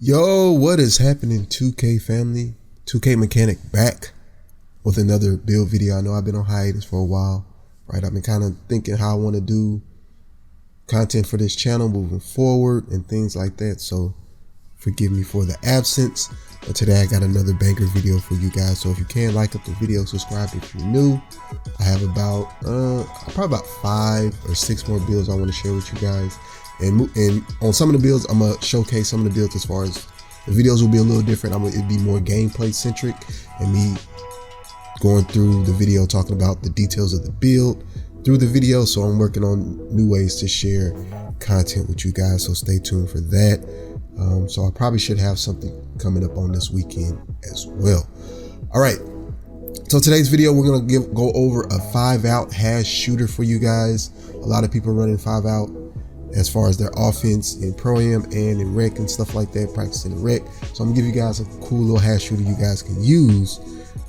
Yo, what is happening, 2K family? 2K Mechanic back with another build video. I know I've been on hiatus for a while, right? I've been kind of thinking how I want to do content for this channel moving forward and things like that. So forgive me for the absence, but today I got another banger video for you guys. So if you can, like up the video, subscribe if you're new. I have about probably about 5 or 6 more builds I want to share with you guys. And on some of the builds, I'm gonna showcase some of the builds. As far as the videos will be a little different, it'd be more gameplay centric and me going through the video talking about the details of the build through the video. So I'm working on new ways to share content with you guys, so stay tuned for that. So I probably should have something coming up on this weekend as well. All right, so today's video we're gonna go over a 5-out hash shooter for you guys. A lot of people running 5-out as far as their offense in Pro-Am and in rec and stuff like that, practicing in rec. So I'm gonna give you guys a cool little hash shooter you guys can use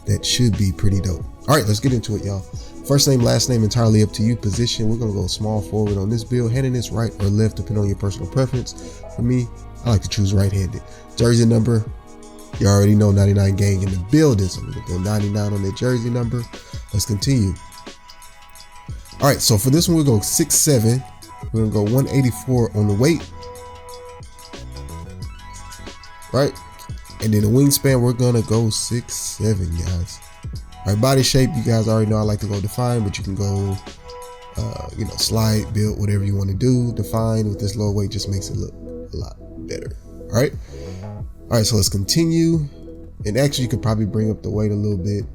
that should be pretty dope. All right, let's get into it, y'all. First name, last name, entirely up to you. Position, we're gonna go small forward on this build. Handing this right or left, depending on your personal preference. For me, I like to choose right-handed. Jersey number, you already know 99 gang in the building, so we're gonna go 99 on that jersey number. Let's continue. All right, so for this one, we'll go 6'7". We're gonna go 184 on the weight, right? And then the wingspan, we're gonna go 6'7", guys. All right, body shape, you guys already know I like to go define, but you can go, slide, build, whatever you want to do. Define with this low weight just makes it look a lot better. All right. All right, so let's continue. And actually, you could probably bring up the weight a little bit.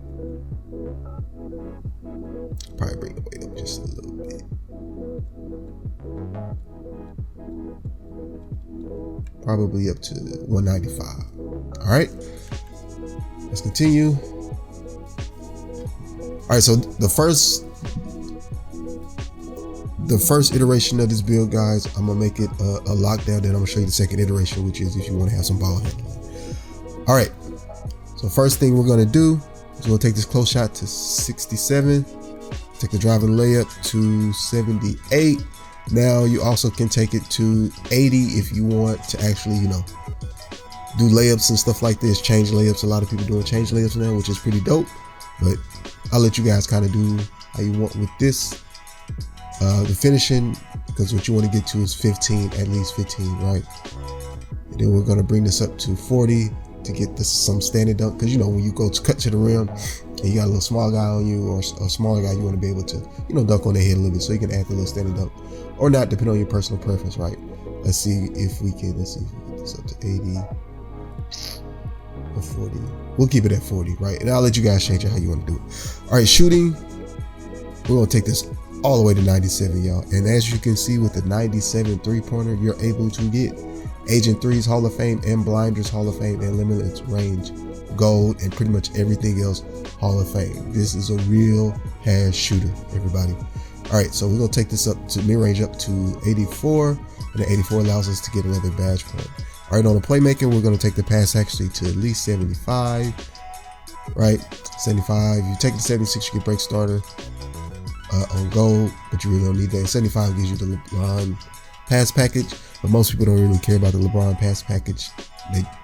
Probably bring the weight up just a little bit. Probably up to 195. All right, let's continue. All right, so the first iteration of this build, guys, I'm gonna make it a lockdown. Then I'm gonna show you the second iteration, which is if you want to have some ball handling. All right, so first thing we're gonna do is we'll take this close shot to 67, take the driving layup to 78. Now you also can take it to 80 if you want to actually, do layups and stuff like this, change layups. A lot of people doing change layups now, which is pretty dope, but I'll let you guys kind of do how you want with this. The finishing, because what you want to get to is 15, at least 15, right? And then we're going to bring this up to 40 to get this some standing dunk, because when you go to cut to the rim and you got a little small guy on you or a smaller guy, you want to be able to dunk on their head a little bit, so you can add the little standing dunk or not, depending on your personal preference, right? Let's see if we can get this up to 80 or 40. We'll keep it at 40, right? And I'll let you guys change it how you want to do it. All right, shooting, we're going to take this all the way to 97, y'all. And as you can see with the 97 3-pointer, you're able to get Agent 3's Hall of Fame and Blinders Hall of Fame and Limitless Range Gold and pretty much everything else Hall of Fame. This is a real hash shooter, everybody. All right, so we're gonna take this up to mid-range up to 84, and the 84 allows us to get another badge point. All right, on the playmaking, we're gonna take the pass actually to at least 75, right? 75, you take the 76, you get break starter on gold, but you really don't need that. 75 gives you the LeBron pass package, but most people don't really care about the LeBron pass package.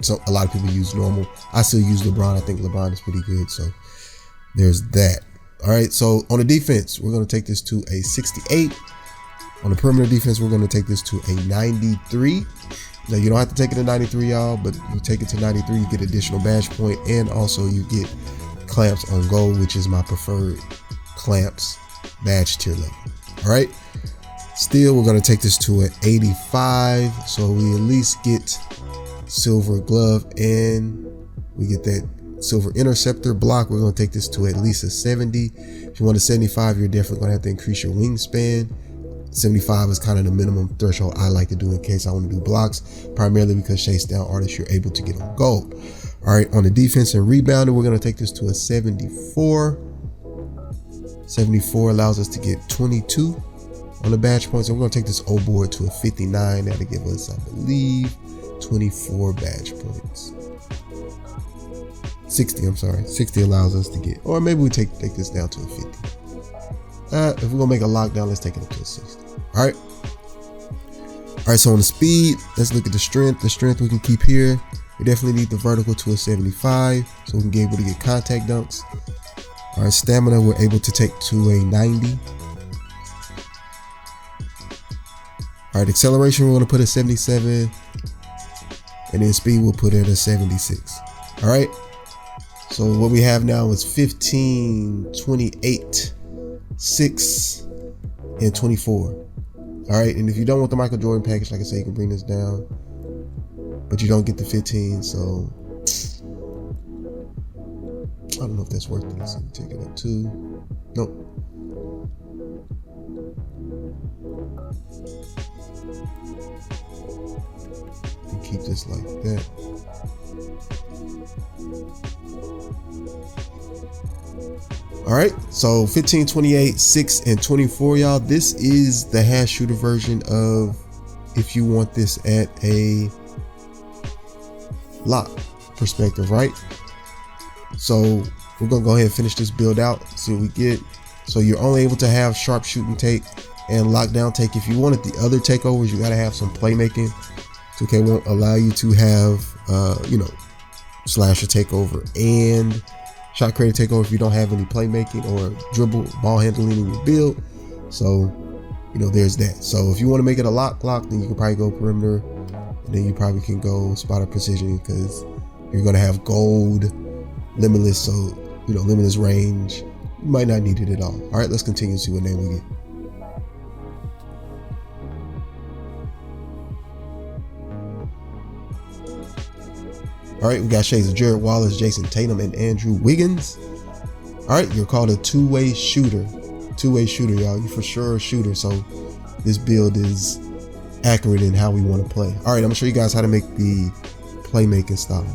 So a lot of people use normal. I still use LeBron. I think LeBron is pretty good, so there's that. All right, so on the defense, we're going to take this to a 68. On the perimeter defense, we're going to take this to a 93. Now, you don't have to take it to 93, y'all, but you take it to 93, you get additional badge point, and also you get clamps on gold, which is my preferred clamps badge tier level. All right, still, we're going to take this to an 85, so we at least get silver glove, and we get that silver interceptor block. We're going to take this to at least a 70. If you want a 75, you're definitely going to have to increase your wingspan. 75 is kind of the minimum threshold I like to do in case I want to do blocks, primarily because chase down artists you're able to get on gold. All right, on the defense and rebounding, we're going to take this to a 74. 74 allows us to get 22 on the badge points, and we're going to take this O board to a 59. That'll give us, I believe, 24 badge points. 60, I'm sorry. 60 allows us to get, or maybe we take this down to a 50. If we're gonna make a lockdown, let's take it up to a 60. All right. All right, so on the speed, let's look at the strength. The strength we can keep here. We definitely need the vertical to a 75 so we can be able to get contact dunks. All right, stamina we're able to take to a 90. All right, acceleration we're going to put at 77, and then speed we'll put it at 76. All right, so what we have now is 15, 28, 6, and 24. All right, and if you don't want the Michael Jordan package, like I said, you can bring this down, but you don't get the 15, so I don't know if that's worth it. Let's see, take it up to, nope. And keep this like that. All right, so 15, 28, 6, and 24, y'all. This is the hash shooter version of if you want this at a lock perspective, right? So we're gonna go ahead and finish this build out, see what we get. So you're only able to have sharp shooting take and lockdown take. If you wanted the other takeovers, you gotta have some playmaking. 2K won't allow you to have, slasher takeover and shot creator takeover if you don't have any playmaking or dribble ball handling in your build. So, there's that. So if you want to make it a lock, then you can probably go perimeter, and then you probably can go spotter precision because you're gonna have gold, limitless. So limitless range. You might not need it at all. All right, let's continue to see what name we get. All right, we got shades of Jared Wallace, Jason Tatum, and Andrew Wiggins. All right, you're called a two-way shooter. Two-way shooter, y'all. You're for sure a shooter, so this build is accurate in how we want to play. All right, I'm gonna show you guys how to make the playmaking style.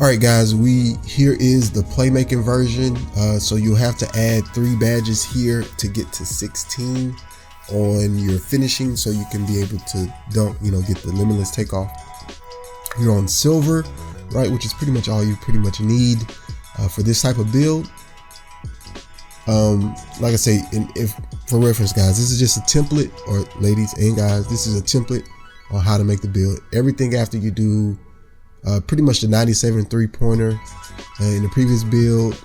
All right, guys, here is the playmaking version. So you'll have to add 3 badges here to get to 16 on your finishing, so you can be able to dunk, get the limitless takeoff. You're on silver, right, which is pretty much all you pretty much need for this type of build. Like I say, if for reference, guys, this is just a template, or ladies and guys, this is a template on how to make the build. Everything after you do pretty much the 97 3-pointer in the previous build,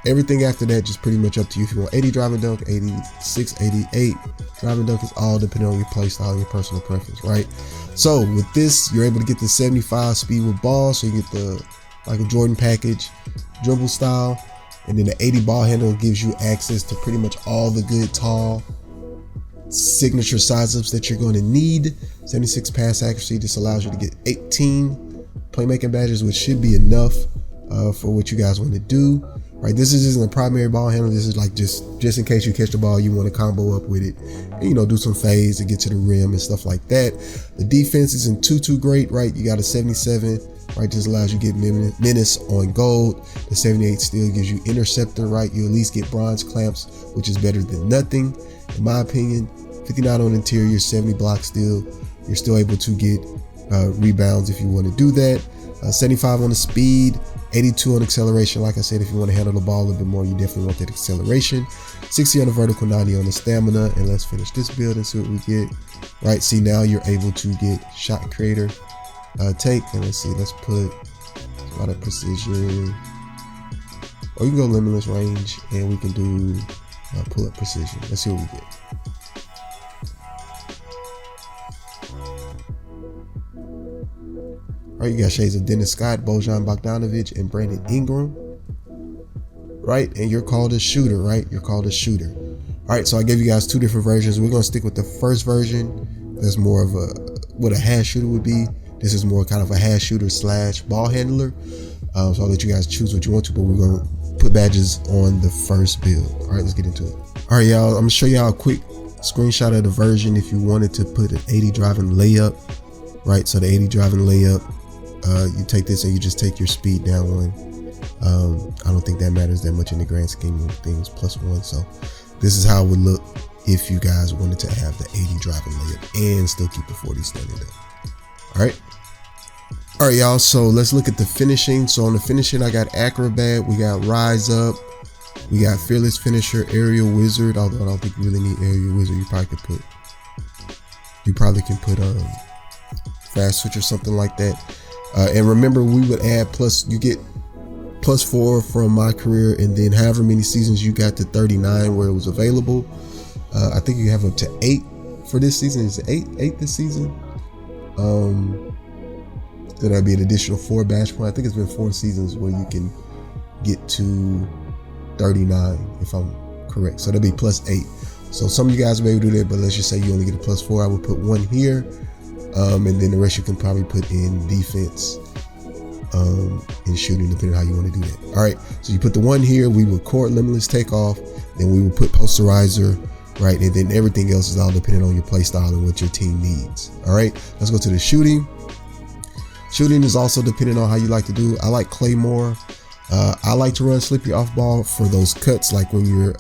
everything after that just pretty much up to you. If you want 80 driving dunk, 86, 88 driving dunk, is all depending on your play style and your personal preference, right? So with this, you're able to get the 75 speed with ball, so you get the Michael Jordan package, dribble style, and then the 80 ball handle gives you access to pretty much all the good tall signature size ups that you're going to need. 76 pass accuracy. This allows you to get 18 playmaking badges, which should be enough for what you guys want to do. Right, this isn't a primary ball handle. This is like just in case you catch the ball, you want to combo up with it, and do some fades to get to the rim and stuff like that. The defense isn't too great, right? You got a 77, right? This allows you to get menace on gold. The 78 still gives you interceptor, right? You at least get bronze clamps, which is better than nothing, in my opinion. 59 on interior, 70 block steal. You're still able to get rebounds if you want to do that. 75 on the speed. 82 on acceleration. Like I said, if you want to handle the ball a little bit more, you definitely want that acceleration. 60 on the vertical, 90 on the stamina. And let's finish this build and see what we get. Right, see, now you're able to get shot creator take. And let's see, let's put spotter precision. Or you can go limitless range, and we can do pull up precision. Let's see what we get. All right, you got shades of Dennis Scott, Bojan Bogdanovic, and Brandon Ingram. Right, and you're called a shooter, right? You're called a shooter. All right, so I gave you guys 2 different versions. We're gonna stick with the first version. That's more of what a hash shooter would be. This is more kind of a hash shooter / ball handler. So I'll let you guys choose what you want to, but we're gonna put badges on the first build. All right, let's get into it. All right, y'all, I'm gonna show y'all a quick screenshot of the version if you wanted to put an 80 driving layup, right? So the 80 driving layup, you take this and you just take your speed down 1. I don't think that matters that much in the grand scheme of things, +1. So this is how it would look if you guys wanted to have the 80 driving layup and still keep the 40 standing up. All right, y'all, so let's look at the finishing. So on the finishing, I got acrobat, we got rise up, we got fearless finisher, aerial wizard, although I don't think you really need aerial wizard. You probably could put You probably can put fast switch or something like that. And remember, we would add you get +4 from my career, and then however many seasons you got to 39 where it was available. I think you have up to 8 for this season. Is it 8 this season? Then that'd be an additional 4 badge point. I think it's been 4 seasons where you can get to 39 if I'm correct. So that'd be +8. So some of you guys may do that, but let's just say you only get a +4. I would put 1 here, and then the rest you can probably put in defense and shooting, depending on how you want to do that. All right, so you put the 1 here. We would court limitless takeoff. Then we would put posterizer, right? And then everything else is all dependent on your play style and what your team needs. All right, let's go to the shooting. Shooting is also dependent on how you like to do. I like Claymore. I like to run slippery off ball for those cuts, like when your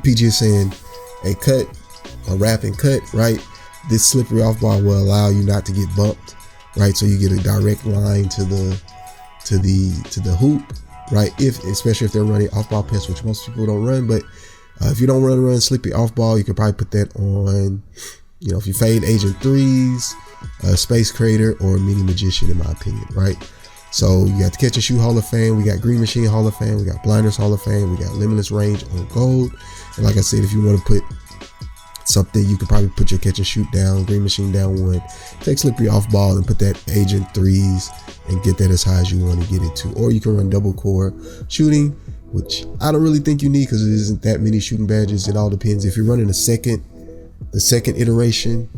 PG is saying, "Hey, cut," or wrap and cut, right? This slippery off ball will allow you not to get bumped, right? So you get a direct line to the hoop, right? Especially if they're running off ball pass, which most people don't run, but if you don't run slippery off ball, you could probably put that on, if you fade Agent 3s, Space Creator, or Mini Magician, in my opinion, right? So you got the Catch and Shoot Hall of Fame, we got Green Machine Hall of Fame, we got Blinders Hall of Fame, we got Limitless Range on gold. And like I said, if you want to put something, you could probably put your Catch and Shoot down, Green Machine down 1, take slippery off ball and put that Agent 3s and get that as high as you want to get it to. Or you can run double core shooting, which I don't really think you need because there isn't that many shooting badges. It all depends. If you're running the second iteration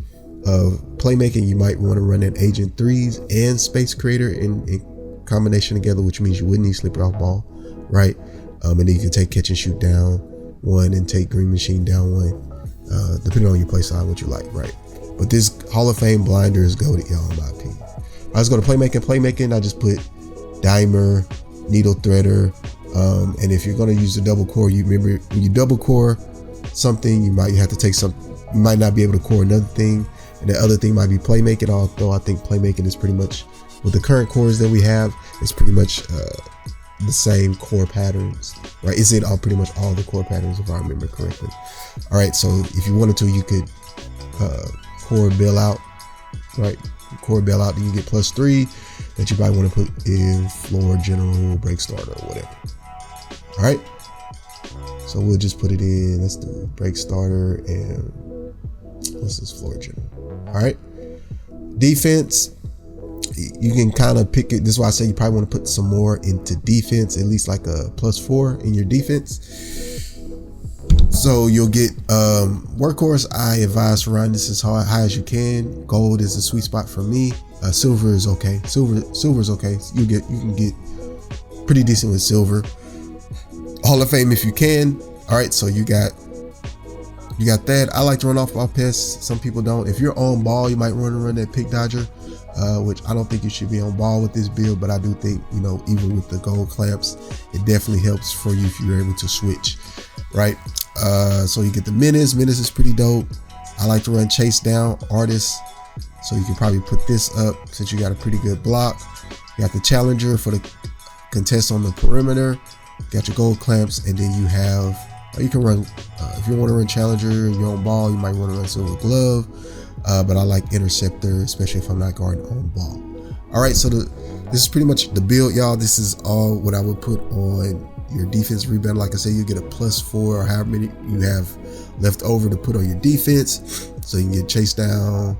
of playmaking, you might want to run that Agent 3s and Space Creator in combination together, which means you wouldn't need slippery off ball, right? And then you can take Catch and Shoot down 1 and take Green Machine down 1, depending on your play style, what you like, right? But this Hall of Fame blinder is goated, y'all, in my opinion. I was going to playmaking. I just put dimer, needle threader, and if you're going to use the double core, you remember when you double core something, you might have to take some. You might not be able to core another thing, and the other thing might be playmaking. Although I think playmaking is pretty much, with the current cores that we have, it's pretty much the same core patterns, right? It's in pretty much all the core patterns, if I remember correctly. All right, so if you wanted to, you could core bailout, right? Core bailout, then you get +3 that you probably want to put in floor general, break starter, or whatever. All right, so we'll just put it in. Let's do break starter and what's this, floor general. All right, defense, you can kind of pick it. This is why I say you probably want to put some more into defense, at least like a +4 in your defense. So you'll get workhorse. I advise to run this as high as you can. Gold is a sweet spot for me. Silver is okay. Silver is okay. You can get pretty decent with silver. Hall of Fame if you can. All right, so you got that. I like to run off ball pass. Some people don't. If you're on ball, you might run that pick dodger, which I don't think you should be on ball with this build, but I do think, even with the gold clamps, it definitely helps for you if you're able to switch, right? So you get the menace. Menace is pretty dope. I like to run chase down artist, so you can probably put this up since you got a pretty good block. You got the challenger for the contest on the perimeter. You got your gold clamps, and then you have, you can run, if you want to run challenger and you're on ball, you might want to run silver glove, but I like interceptor, especially if I'm not guarding on ball. All right, so this is pretty much the build, y'all. This is all what I would put on your defense rebound. Like I said, you get a +4 or however many you have left over to put on your defense, so you can get chase down,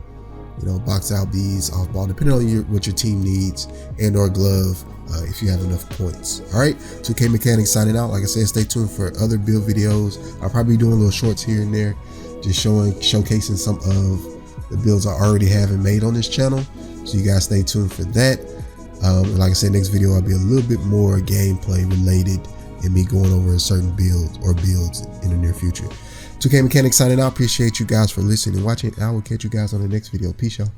box out beads, off ball, depending on what your team needs, and or glove if you have enough points. All right, 2K Mechanics signing out. Like I said, stay tuned for other build videos. I'll probably be doing little shorts here and there, just showcasing some of the builds I already have and made on this channel. So you guys stay tuned for that. And like I said, next video I'll be a little bit more gameplay related and me going over a certain builds in the near future. 2K Mechanics signing out. Appreciate you guys for listening and watching. I will catch you guys on the next video. Peace, y'all.